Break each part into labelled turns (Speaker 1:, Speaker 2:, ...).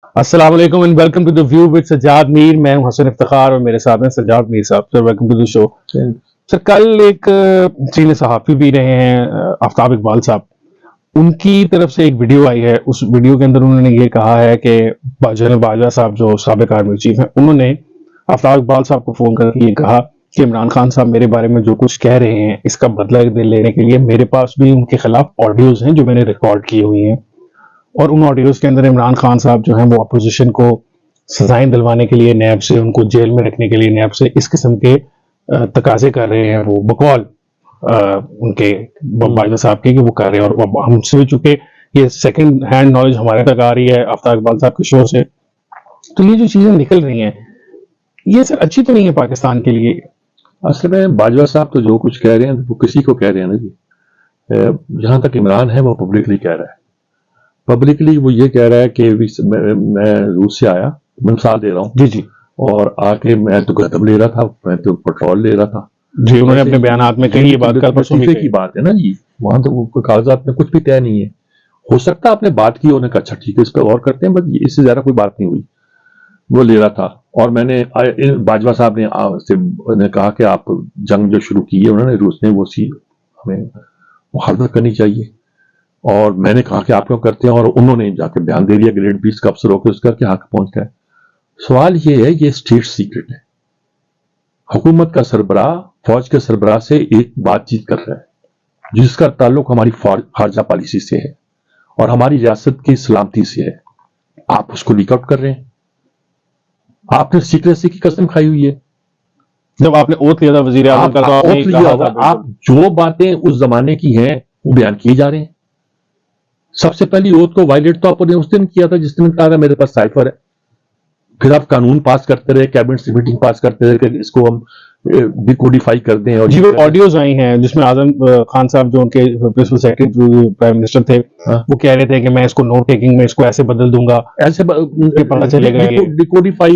Speaker 1: السلام علیکم and welcome to the view with Sajjad Mir. میں ہوں حسن افتخار اور میرے ساتھ ہیں سجاد میر صاحب. سر ویلکم ٹو دا شو. سر کل ایک سینئر صحافی بھی رہے ہیں آفتاب اقبال صاحب, ان کی طرف سے ایک ویڈیو آئی ہے. اس ویڈیو کے اندر انہوں نے یہ کہا ہے کہ جنرل باجوہ صاحب جو سابق آرمی چیف ہیں, انہوں نے آفتاب اقبال صاحب کو فون کر کے یہ کہا کہ عمران خان صاحب میرے بارے میں جو کچھ کہہ رہے ہیں اس کا بدلہ لینے کے لیے میرے پاس بھی ان کے خلاف آڈیوز ہیں جو میں نے ریکارڈ کی ہوئی ہیں, اور ان آڈیوز کے اندر عمران خان صاحب جو ہیں وہ اپوزیشن کو سزائیں دلوانے کے لیے نیب سے, ان کو جیل میں رکھنے کے لیے نیب سے اس قسم کے تقاضے کر رہے ہیں. وہ بقول ان کے باجوہ صاحب کے کہ وہ کر رہے ہیں, اور ہم سے چونکہ یہ سیکنڈ ہینڈ نالج ہمارے تک آ رہی ہے آفتاب اقبال صاحب کے شو سے, تو یہ جو چیزیں نکل رہی ہیں یہ سر اچھی تو نہیں ہے پاکستان کے لیے.
Speaker 2: اصل میں باجوہ صاحب تو جو کچھ کہہ رہے ہیں وہ کسی کو کہہ رہے ہیں نا جی. جہاں تک عمران ہے وہ پبلکلی کہہ رہا ہے. پبلکلی وہ یہ کہہ رہا ہے کہ میں روس سے آیا, میں مثال دے رہا ہوں
Speaker 1: جی جی,
Speaker 2: اور آ کے میں تو گندم لے رہا تھا, میں تو پٹرول لے رہا تھا
Speaker 1: جی انہوں نے اپنے بیانات میں کہی یہ بات کل پرسوں بھی
Speaker 2: کی بات ہے نا جی. وہاں تو کاغذات میں کچھ بھی طے نہیں ہے. ہو سکتا آپ نے بات کی, انہوں نے کہا اچھا ٹھیک ہے اس پہ غور کرتے ہیں, بس اس سے زیادہ کوئی بات نہیں ہوئی. وہ لے رہا تھا اور میں نے باجوہ صاحب نے کہا کہ آپ جنگ جو شروع کی ہے انہوں نے روس نے وہ سی ہمیں محاربت کرنی چاہیے, اور میں نے کہا کہ آپ کیوں کرتے ہیں, اور انہوں نے جا کے بیان دے دیا گریڈ 20 کا افسر ہو کے اس کر کے حق پہنچ گئے. سوال یہ ہے یہ اسٹیٹ سیکرٹ ہے. حکومت کا سربراہ فوج کے سربراہ سے ایک بات چیت کر رہا ہے جس کا تعلق ہماری خارجہ پالیسی سے ہے اور ہماری ریاست کی سلامتی سے ہے. آپ اس کو لیک آؤٹ کر رہے ہیں. آپ نے سیکریسی کی قسم کھائی ہوئی ہے.
Speaker 1: جب آپ نے اوتھ لیا تھا وزیر اعظم کا تو
Speaker 2: آپ جو باتیں اس زمانے کی ہیں وہ بیان کیے جا رہے ہیں. سب سے پہلی اوتھ کو وائلیٹ تو آپ نے اس دن کیا تھا جس دن کہا تھا میرے پاس سائفر ہے. پھر آپ قانون پاس کرتے رہے, کیبنٹ سے میٹنگ پاس کرتے رہے کہ اس کو ہم ڈیکوڈیفائی کر دیں. اور
Speaker 1: جی وہ آڈیوز آئی ہیں جس میں اعظم خان صاحب جو ان کے پرنسپل سیکرٹری پرائم منسٹر تھے وہ کہہ رہے تھے کہ میں اس کو نوٹ ٹیکنگ میں اس کو ایسے بدل دوں گا,
Speaker 2: ایسے
Speaker 1: پتہ چلے گا
Speaker 2: ڈیکوڈیفائی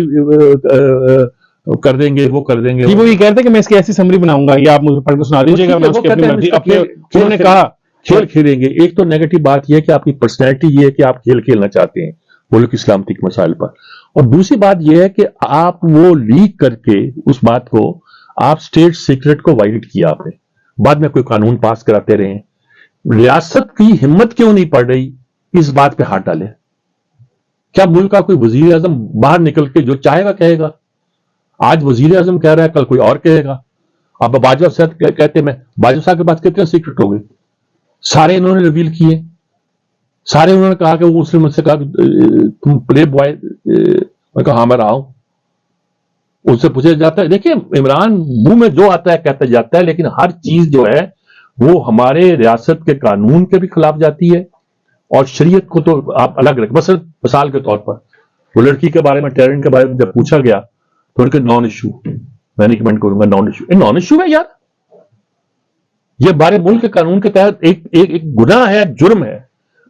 Speaker 2: کر دیں گے, وہ کر دیں گے.
Speaker 1: جی وہ یہ کہتے ہیں کہ میں اس کی ایسی سمری بناؤں گا, یہ آپ مجھے پڑھ کے سنا دیجیے گا, میں اس کی اپنی مرضی. انہوں نے کہا
Speaker 2: کھیل کھیلیں گے. ایک تو نیگیٹو بات یہ ہے کہ آپ کی پرسنالٹی یہ ہے کہ آپ کھیل کھیلنا چاہتے ہیں ملک کی سلامتی کے مسائل پر, اور دوسری بات یہ ہے کہ آپ وہ لیک کر کے اس بات کو آپ اسٹیٹ سیکرٹ کو وائلیٹ کیا آپ نے, بعد میں کوئی قانون پاس کراتے رہے. ریاست کی ہمت کیوں نہیں پڑ رہی اس بات پہ ہاتھ ڈالے؟ کیا ملک کا کوئی وزیر اعظم باہر نکل کے جو چاہے گا کہے گا؟ آج وزیر اعظم کہہ رہا ہے, کل کوئی اور کہے گا. اب باجوہ صاحب کہتے ہیں, میں باجوہ صاحب کے پاس کتنے سیکرٹ ہو گئے, سارے انہوں نے ریویل کیے. سارے انہوں نے کہا کہ وہ اس نے مجھ سے کہا تم پلے بوائے, میں کہا ہاں میں رہا ہوں. ان سے پوچھا جاتا ہے, دیکھیں عمران منہ میں جو آتا ہے کہتا جاتا ہے, لیکن ہر چیز جو ہے وہ ہمارے ریاست کے قانون کے بھی خلاف جاتی ہے اور شریعت کو تو آپ الگ رکھ. مثال کے طور پر وہ لڑکی کے بارے میں, ٹیرنٹ کے بارے میں جب پوچھا گیا تو ان کے نان ایشو, میں نہیں کمنٹ کروں گا نان ایشو. نان ایشو ہے یار, یہ بارے ملک کے قانون کے تحت ایک گناہ ہے, جرم ہے.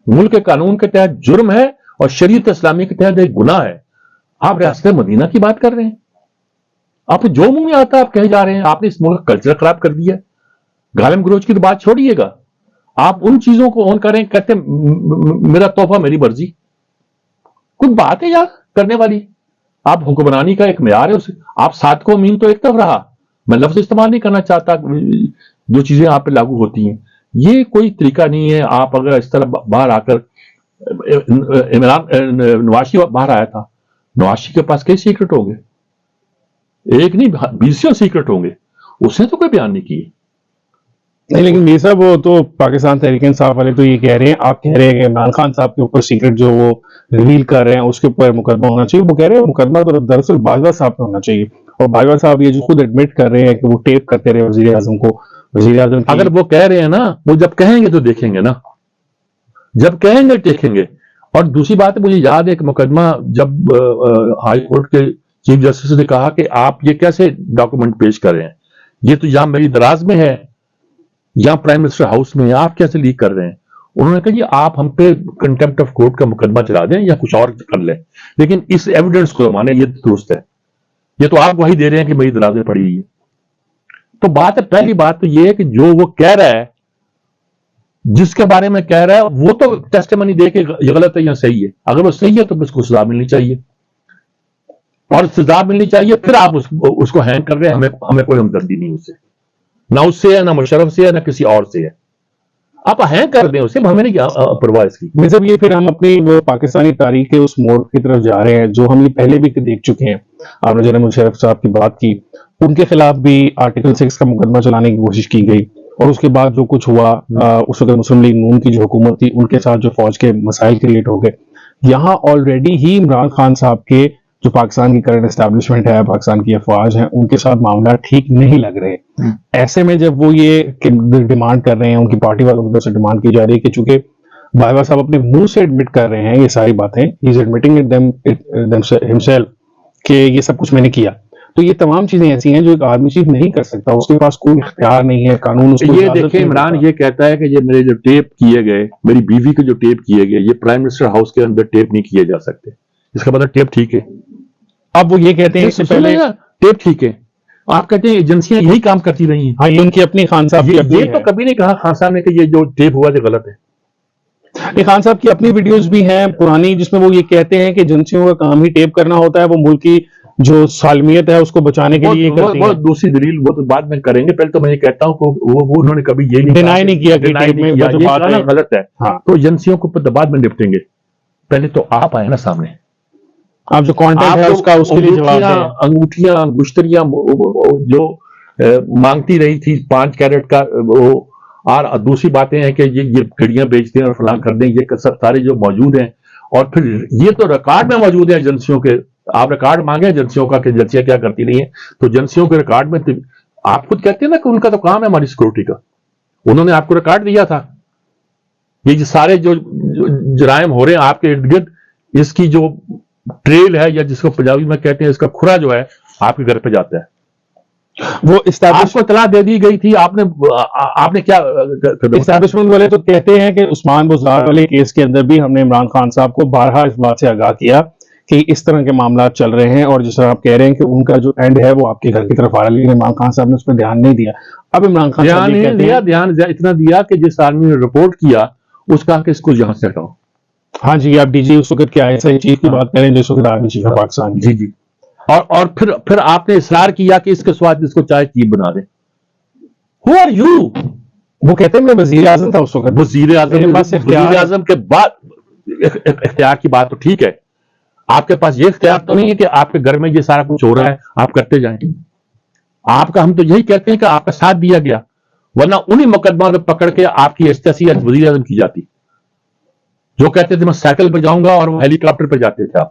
Speaker 2: ملک کے قانون کے تحت جرم ہے اور شریعت اسلامی کے تحت ایک گناہ ہے. آپ ریاست مدینہ کی بات کر رہے ہیں, آپ جو منہ میں آتا ہے آپ کہے جا رہے ہیں. آپ نے اس ملک کا کلچر خراب کر دیا. گالم گلوچ کی تو بات چھوڑیے گا, آپ ان چیزوں کو اون کریں, کہتے ہیں میرا تحفہ میری مرضی. کچھ بات ہے یار کرنے والی. آپ حکمرانی کا ایک معیار ہے, آپ ساتھ کو امین تو ایک طرف رہا, میں لفظ استعمال نہیں کرنا چاہتا, جو چیزیں آپ پہ لاگو ہوتی ہیں یہ کوئی طریقہ نہیں ہے. آپ اگر اس طرح باہر آ کر, نواشی باہر آیا تھا, نواشی کے پاس کئی سیکرٹ ہوں گے, ایک نہیں 20 سیکرٹ ہوں گے, اس نے تو کوئی بیان نہیں کی.
Speaker 1: نہیں لیکن میر صاحب وہ تو پاکستان تحریک انصاف والے تو یہ کہہ رہے ہیں, آپ کہہ رہے ہیں کہ عمران خان صاحب کے اوپر سیکرٹ جو وہ ریویل کر رہے ہیں اس کے اوپر مقدمہ ہونا چاہیے. وہ کہہ رہے ہیں مقدمہ تو دراصل باجوہ صاحب پہ ہونا چاہیے, اور باجوہ صاحب یہ جو خود ایڈمٹ کر رہے ہیں کہ وہ ٹیپ کرتے رہے وزیر اعظم کو. وزیر اعظم
Speaker 2: اگر وہ کہہ رہے ہیں نا, وہ جب کہیں گے تو دیکھیں گے نا, جب کہیں گے دیکھیں گے. اور دوسری بات ہے, مجھے یاد ہے ایک مقدمہ جب ہائی کورٹ کے چیف جسٹس نے کہا کہ آپ یہ کیسے ڈاکومنٹ پیش کر رہے ہیں, یہ تو یہاں میری دراز میں ہے, یہاں پرائم منسٹر ہاؤس میں, آپ کیسے لیک کر رہے ہیں؟ انہوں نے کہا جی آپ ہم پہ کنٹمپٹ آف کورٹ کا مقدمہ چلا دیں یا کچھ اور کر لیں, لیکن اس ایویڈنس کو مانے یہ درست ہے. یہ تو آپ وہی دے رہے ہیں کہ میری دراز میں پڑی ہوئی ہے. تو بات ہے, پہلی بات تو یہ ہے کہ جو وہ کہہ رہا ہے جس کے بارے میں کہہ رہا ہے وہ تو ٹیسٹیمنی دے کے یہ غلط ہے یا صحیح ہے. اگر وہ صحیح ہے تو اس کو سزا ملنی چاہیے, اور سزا ملنی چاہیے. پھر آپ اس کو ہینگ کر رہے ہیں, ہمیں کوئی ہمدردی نہیں اس سے, نہ اس سے ہے, نہ مشرف سے ہے, نہ کسی اور سے ہے. آپ ہینگ کر دیں اسے, ہمیں نہیں پرواہ اس کی.
Speaker 1: جب یہ پھر ہم اپنی وہ پاکستانی تاریخ کے اس موڑ کی طرف جا رہے ہیں جو ہم یہ پہلے بھی دیکھ چکے ہیں. آپ نے جناب مشرف صاحب کی بات کی, ان کے خلاف بھی آرٹیکل 6 کا مقدمہ چلانے کی کوشش کی گئی, اور اس کے بعد جو کچھ ہوا, اس وقت مسلم لیگ نون کی جو حکومت تھی ان کے ساتھ جو فوج کے مسائل کریٹ ہو گئے. یہاں آلریڈی ہی عمران خان صاحب کے جو پاکستان کی کرنٹ اسٹیبلشمنٹ ہے, پاکستان کی افواج ہیں, ان کے ساتھ معاملات ٹھیک نہیں لگ رہے. ایسے میں جب وہ یہ ڈیمانڈ کر رہے ہیں, ان کی پارٹی والوں کی طرف سے ڈیمانڈ کی جا رہی ہے کہ چونکہ بھائی صاحب اپنے منہ سے ایڈمٹ کر رہے ہیں یہ ساری باتیں, ہی از ایڈمٹنگ ہمسیلف کہ یہ سب کچھ میں نے کیا, تو یہ تمام چیزیں ایسی ہیں جو ایک آرمی چیف نہیں کر سکتا, اس کے پاس کوئی اختیار نہیں ہے, قانون اس کو
Speaker 2: یہ دیکھیں عمران یہ کہتا ہے کہ یہ میرے جو ٹیپ کیے گئے, میری بیوی کے جو ٹیپ کیے گئے, یہ پرائم منسٹر ہاؤس کے اندر ٹیپ نہیں کیے جا سکتے. اس کا مطلب ٹیپ ٹھیک ہے.
Speaker 1: اب وہ یہ کہتے ہیں اس سے پہلے
Speaker 2: ٹیپ ٹھیک ہے, آپ کہتے ہیں ایجنسیاں یہی کام کرتی رہی ہیں.
Speaker 1: ہاں, یہ ان کی اپنی خان صاحب کی اپنی
Speaker 2: یہ تو کبھی نہیں کہا خان صاحب نے کہ یہ جو ٹیپ ہوا یہ غلط ہے.
Speaker 1: یہ خان صاحب کی اپنی ویڈیوز بھی ہیں پرانی, جس میں وہ یہ کہتے ہیں کہ ایجنسیوں کا کام ہی ٹیپ کرنا ہوتا ہے, وہ ملک کی جو سالمیت ہے اس کو بچانے کے لیے کرتی ہیں.
Speaker 2: وہ دوسری دلیل وہ تو بعد میں کریں گے, پہلے تو میں یہ کہتا ہوں کہ وہ انہوں نے کبھی یہ نہیں
Speaker 1: ڈینائی نہیں کیا کہ ٹیپ میں
Speaker 2: یہ کہنا غلط ہے.
Speaker 1: ہاں,
Speaker 2: تو ایجنسیوں کو بعد میں نپٹیں گے, پہلے تو آپ آئے نا سامنے.
Speaker 1: آپ جو کانٹینٹ ہے اس کا اس کے لیے جواب دیں.
Speaker 2: انگوٹھیاں گشتریاں جو مانگتی رہی تھی 5 کیرٹ کا, وہ اور دوسری باتیں ہیں کہ یہ گھڑیاں بیچتے ہیں اور فلاں کر دیں, یہ سارے جو موجود ہیں. اور پھر یہ تو ریکارڈ میں موجود ہیں ایجنسیوں کے, آپ ریکارڈ مانگیں ایجنسیوں کا کہ ایجنسیاں کیا کرتی رہی ہیں, تو ایجنسیوں کے ریکارڈ میں آپ خود کہتے ہیں نا کہ ان کا تو کام ہے ہماری سیکورٹی کا, انہوں نے آپ کو ریکارڈ دیا تھا. یہ سارے جو جرائم ہو رہے ہیں آپ کے ارد گرد, اس کی جو ٹریل ہے, یا جس کو پنجابی میں کہتے ہیں اس کا کھرا جو ہے, آپ کے گھر پہ جاتا ہے.
Speaker 1: وہ
Speaker 2: آپ کو اطلاع دے دی گئی تھی, آپ نے کیا
Speaker 1: اسٹیبلشمنٹ والے تو کہتے ہیں کہ عثمان بزدار والے کیس کے اندر بھی ہم نے عمران خان صاحب کو بارہا اس بات سے آگاہ کیا کہ اس طرح کے معاملات چل رہے ہیں, اور جس طرح آپ کہہ رہے ہیں کہ ان کا جو اینڈ ہے وہ آپ کے گھر کی طرف آ رہا ہے, لیکن عمران خان صاحب نے اس پہ دھیان نہیں دیا. اب عمران خان صاحب
Speaker 2: دھیان اتنا دیا کہ جس آدمی نے رپورٹ کیا اس کا کہ اس کو یہاں سے ہٹاؤ.
Speaker 1: ہاں جی, آپ ڈی جی اس وقت کیا ایسا چیف کی بات کریں جو اس وقت آرمی چیف ہے پاکستان.
Speaker 2: جی جی, اور پھر آپ نے اصرار کیا کہ اس کے ساتھ اس کو چاہے چیف بنا دیں. Who are you?
Speaker 1: وہ کہتے ہیں میں وزیر اعظم تھا اس وقت.
Speaker 2: وزیر اعظم کے بعد اختیار کی بات تو ٹھیک ہے, آپ کے پاس یہ اختیار تو نہیں ہے کہ آپ کے گھر میں یہ سارا کچھ ہو رہا ہے آپ کرتے جائیں. آپ کا ہم تو یہی کہتے ہیں کہ آپ کا ساتھ دیا گیا, ورنہ انہی مقدمہ کو پکڑ کے آپ کی حیثیت وزیر اعظم کی جاتی. جو کہتے تھے میں سائیکل پہ جاؤں گا, اور وہ ہیلی کاپٹر پہ جاتے تھے آپ.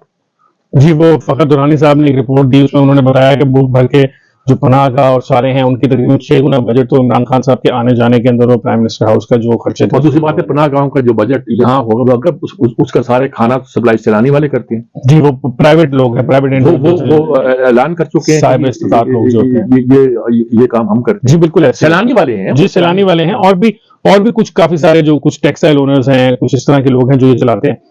Speaker 1: جی, وہ فخر درانی صاحب نے ایک رپورٹ دی, اس میں انہوں نے بتایا کہ ملک بھر کے جو پناہ گاہ اور سارے ہیں ان کی تقریباً 6 گنا بجٹ تو عمران خان صاحب کے آنے جانے کے اندر وہ پرائم منسٹر ہاؤس کا جو خرچے تھے.
Speaker 2: اور دوسری بات ہے پناہ گاہوں کا جو بجٹ یہاں ہوگا اس کا سارے کھانا سپلائی چلانے والے کرتے ہیں.
Speaker 1: جی, وہ پرائیویٹ لوگ ہیں, پرائیویٹ
Speaker 2: وہ اعلان کر چکے ہیں
Speaker 1: صاحب استطاعت لوگ جو ہیں
Speaker 2: یہ کام ہم کرتے ہیں.
Speaker 1: جی بالکل,
Speaker 2: سیلانی والے ہیں.
Speaker 1: جی سیلانی والے ہیں, اور بھی کچھ کافی سارے جو کچھ ٹیکسٹائل اونرز ہیں, کچھ اس طرح کے لوگ ہیں جو یہ چلاتے ہیں.